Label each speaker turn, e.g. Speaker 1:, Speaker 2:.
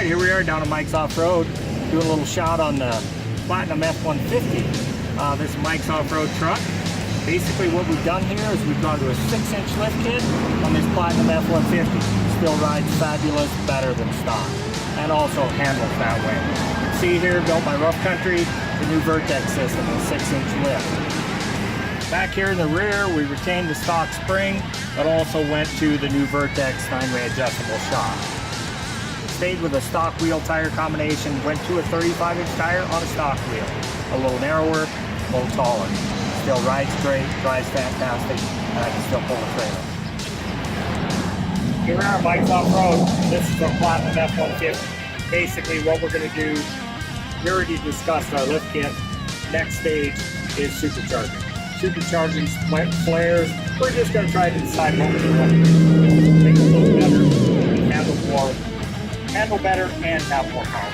Speaker 1: Alright, here we are down at Mike's Off-Road, doing a little shot on the Platinum F150. This is Mike's Off-Road truck. Basically what we've done here is we've gone to a 6-inch lift kit on this Platinum F150. Still rides fabulous, better than stock, and also handles that way. See here, built by Rough Country, the new Vertex system, a 6-inch lift. Back here in the rear, we retained the stock spring, but also went to the new Vertex 9-way adjustable shock. Stayed with a stock wheel tire combination, went to a 35-inch tire on a stock wheel. A little narrower, a little taller. Still rides great, drives fantastic, and I can still pull the trailer. Here we are at Mike's Off-Road. This is our Platinum F150. Basically what we're going to do, we already discussed our lift kit. Next stage is supercharging. Supercharging flares, we're just going to try to decide what we want to do. Make it a little better, handle better, and have more power.